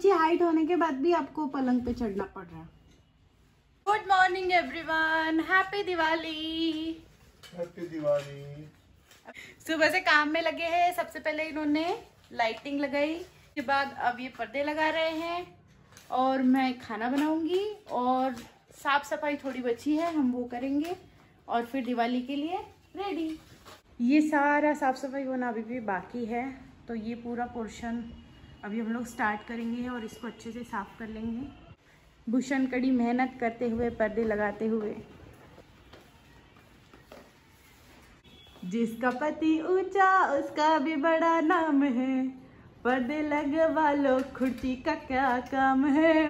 इतनी हाइट होने के बाद भी आपको पलंग पे चढ़ना पड़ रहा है। Good morning everyone, happy Diwali. Happy Diwali. सुबह से काम में लगे हैं। सबसे पहले इन्होंने लाइटिंग लगाई, उसके बाद अब ये पर्दे लगा रहे हैं और मैं खाना बनाऊंगी और साफ सफाई थोड़ी बची है, हम वो करेंगे और फिर दिवाली के लिए रेडी। ये सारा साफ सफाई होना अभी भी बाकी है, तो ये पूरा पोर्शन अभी हम लोग स्टार्ट करेंगे और इसको अच्छे से साफ कर लेंगे। भूषण कड़ी मेहनत करते हुए, पर्दे लगाते हुए। जिसका पति ऊंचा उसका भी बड़ा नाम है, पर्दे लगवा लो खुर्ची का क्या काम है।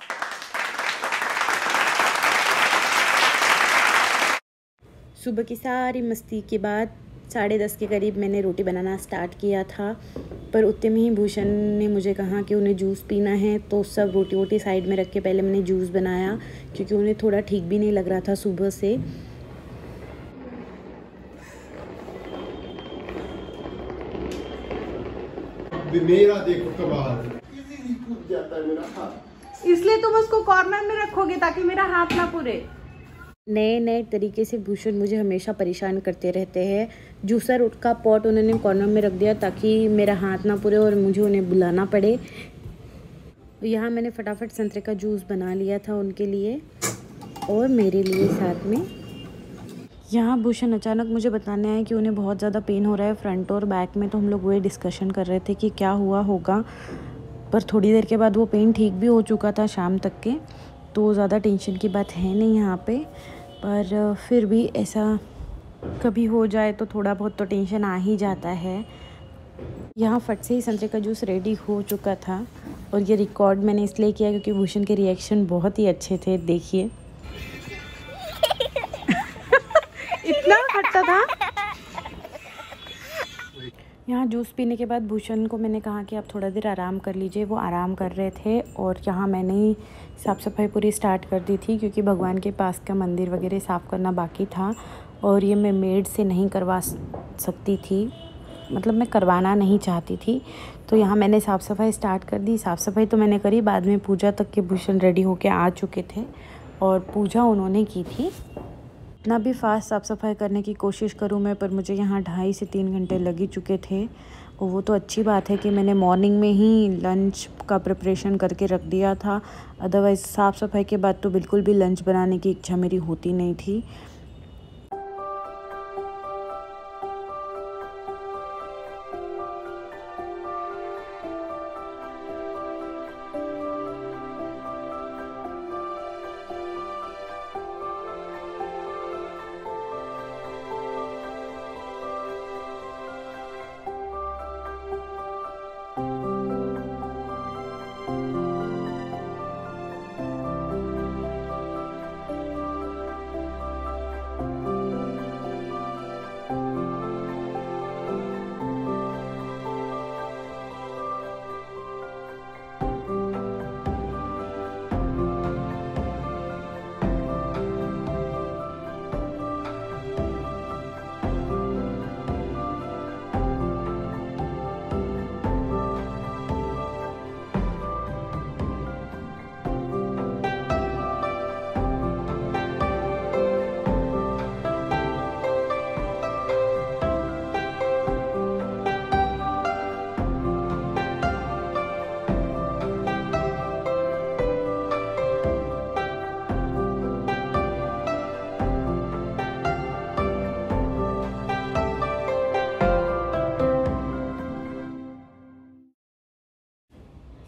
सुबह की सारी मस्ती के बाद 10:30 के करीब मैंने रोटी बनाना स्टार्ट किया था, पर उतने में ही भूषण ने मुझे कहा कि उन्हें जूस पीना है, तो सब रोटी वोटी साइड में रख के पहले मैंने जूस बनाया, क्योंकि उन्हें थोड़ा ठीक भी नहीं लग रहा था सुबह से। मेरा देखो कमाल, इजीली कूद जाता है मेरा हाथ। इसलिए तुम उसको कॉर्नर में रखोगे ताकि मेरा हाथ ना पुरे। नए नए तरीके से भूषण मुझे हमेशा परेशान करते रहते हैं। जूसर का पॉट उन्होंने कॉर्नर में रख दिया ताकि मेरा हाथ ना पुरे और मुझे उन्हें बुलाना पड़े। यहाँ मैंने फटाफट संतरे का जूस बना लिया था उनके लिए और मेरे लिए साथ में। यहाँ भूषण अचानक मुझे बताने आए कि उन्हें बहुत ज़्यादा पेन हो रहा है फ्रंट और बैक में, तो हम लोग वही डिस्कशन कर रहे थे कि क्या हुआ होगा। पर थोड़ी देर के बाद वो पेन ठीक भी हो चुका था शाम तक के, तो ज़्यादा टेंशन की बात है नहीं यहाँ पे। पर फिर भी ऐसा कभी हो जाए तो थोड़ा बहुत तो टेंशन आ ही जाता है। यहाँ फट से ही संतरे का जूस रेडी हो चुका था और ये रिकॉर्ड मैंने इसलिए किया क्योंकि भूषण के रिएक्शन बहुत ही अच्छे थे। देखिए इतना खट्टा था। यहाँ जूस पीने के बाद भूषण को मैंने कहा कि आप थोड़ा देर आराम कर लीजिए। वो आराम कर रहे थे और यहाँ मैंने ही साफ़ सफाई पूरी स्टार्ट कर दी थी, क्योंकि भगवान के पास का मंदिर वगैरह साफ़ करना बाकी था और ये मैं मेड से नहीं करवा सकती थी, मतलब मैं करवाना नहीं चाहती थी। तो यहाँ मैंने साफ़ सफाई स्टार्ट कर दी। साफ़ सफाई तो मैंने करी, बाद में पूजा तक के भूषण रेडी होके आ चुके थे और पूजा उन्होंने की थी। इतना भी फास्ट साफ़ सफाई करने की कोशिश करूँ मैं, पर मुझे यहाँ 2.5 से 3 घंटे लग ही चुके थे। और वो तो अच्छी बात है कि मैंने मॉर्निंग में ही लंच का प्रिपरेशन करके रख दिया था, अदरवाइज़ साफ़ सफाई के बाद तो बिल्कुल भी लंच बनाने की इच्छा मेरी होती नहीं थी।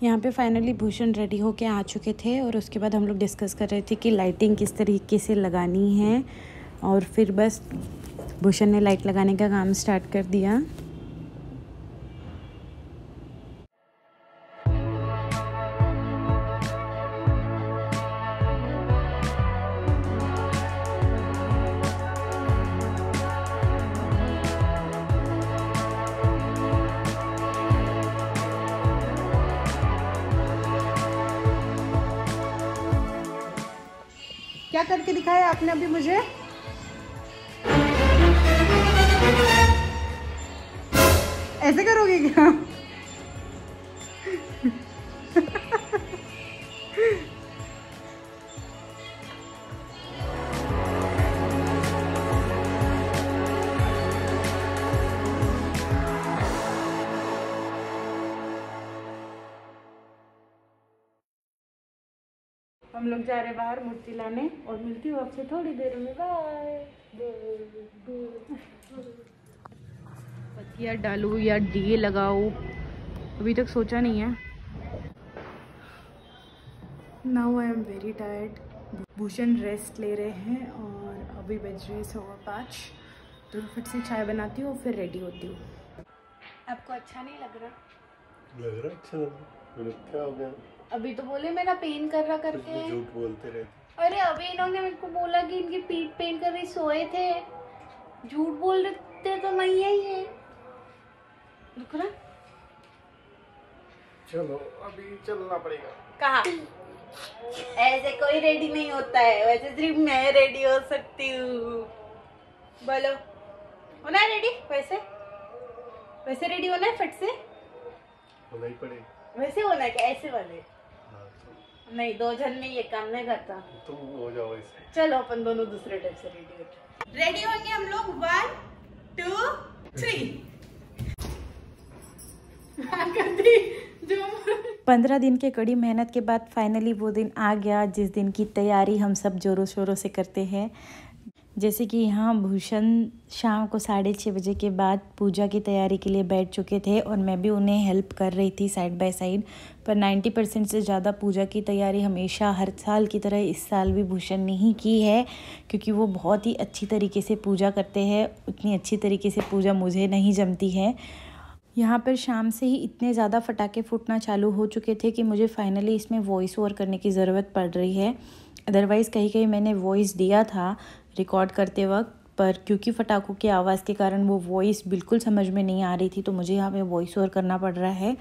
यहाँ पे फाइनली भूषण रेडी होके आ चुके थे और उसके बाद हम लोग डिस्कस कर रहे थे कि लाइटिंग किस तरीके से लगानी है, और फिर बस भूषण ने लाइट लगाने का काम स्टार्ट कर दिया। क्या करके दिखाया आपने अभी मुझे? ऐसे करोगे क्या? लोग जा रहे हैं बाहर मूर्ति लाने और मिलती हूँ आपसे थोड़ी देर में। बाय। पत्तियाँ डालूँ या दिए लगाऊँ अभी तक सोचा नहीं है। Now I am very tired. Bhushan rest ले रहे हैं और अभी बज रहे 5:15, तो फिर से चाय बनाती हूँ फिर रेडी होती हूँ। आपको अच्छा नहीं लग रहा? लग रहा अच्छा लग रहा। क्या हो गया? अभी तो बोले मेरा पेन कर रहा करके। झूठ बोलते रहते। अरे अभी इन्होंने मेरे को बोला कि इनकी पीठ पेन कर रही, सोए थे। झूठ बोल रहे तो नहीं है ये। रुक रहा। चलो अभी चलना पड़ेगा। कहाँ? ऐसे कोई रेडी नहीं होता है, वैसे सिर्फ मैं रेडी हो सकती हूँ। बोलो होना है रेडी? वैसे रेडी होना है, फट से होना ही पड़ेगा। वैसे होना है क्या? ऐसे वाले? नहीं, 2 जन में ये काम नहीं करता। तुम हो जाओ ऐसे। चलो अपन दोनों दूसरे टाइप से रेडी होंगे हम लोग। 1 2 3। 15 दिन के कड़ी मेहनत के बाद फाइनली वो दिन आ गया जिस दिन की तैयारी हम सब ज़ोरों शोरों से करते हैं। जैसे कि यहाँ भूषण शाम को 6:30 बजे के बाद पूजा की तैयारी के लिए बैठ चुके थे और मैं भी उन्हें हेल्प कर रही थी साइड बाय साइड। पर 90% से ज़्यादा पूजा की तैयारी हमेशा हर साल की तरह इस साल भी भूषण ने ही की है, क्योंकि वो बहुत ही अच्छी तरीके से पूजा करते हैं। उतनी अच्छी तरीके से पूजा मुझे नहीं जमती है। यहाँ पर शाम से ही इतने ज़्यादा पटाखे फूटना चालू हो चुके थे कि मुझे फाइनली इसमें वॉइस ओवर करने की ज़रूरत पड़ रही है। अदरवाइज़ कहीं मैंने वॉइस दिया था रिकॉर्ड करते वक्त, पर क्योंकि पटाखों की आवाज़ के कारण वो वॉइस बिल्कुल समझ में नहीं आ रही थी, तो मुझे यहाँ पे वॉइस ओवर करना पड़ रहा है।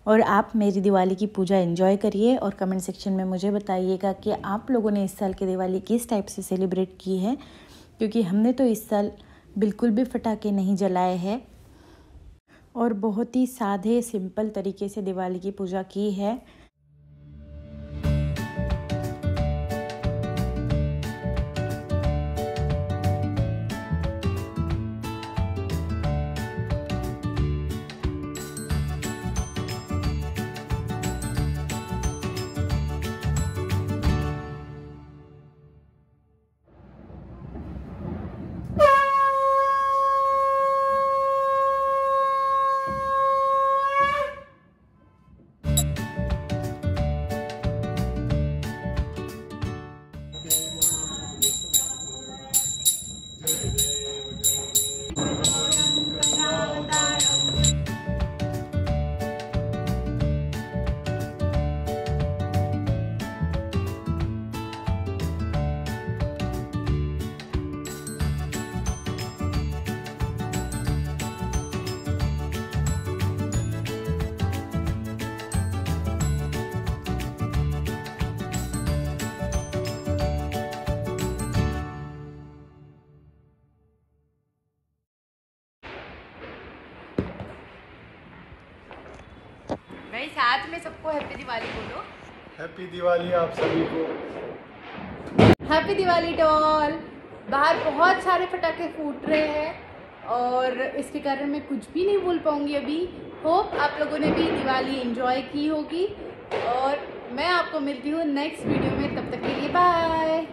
और आप मेरी दिवाली की पूजा एंजॉय करिए और कमेंट सेक्शन में मुझे बताइएगा कि आप लोगों ने इस साल की दिवाली किस टाइप से सेलिब्रेट की है, क्योंकि हमने तो इस साल बिल्कुल भी पटाखे नहीं जलाए हैं और बहुत ही सादे सिंपल तरीके से दिवाली की पूजा की है। भाई साथ में सबको हैप्पी दिवाली बोलो। हैप्पी दिवाली आप सभी को। Happy Diwali to all. बाहर बहुत सारे पटाखे फूट रहे हैं और इसके कारण मैं कुछ भी नहीं बोल पाऊंगी अभी। होप आप लोगों ने भी दिवाली एंजॉय की होगी और मैं आपको मिलती हूँ नेक्स्ट वीडियो में। तब तक के लिए बाय।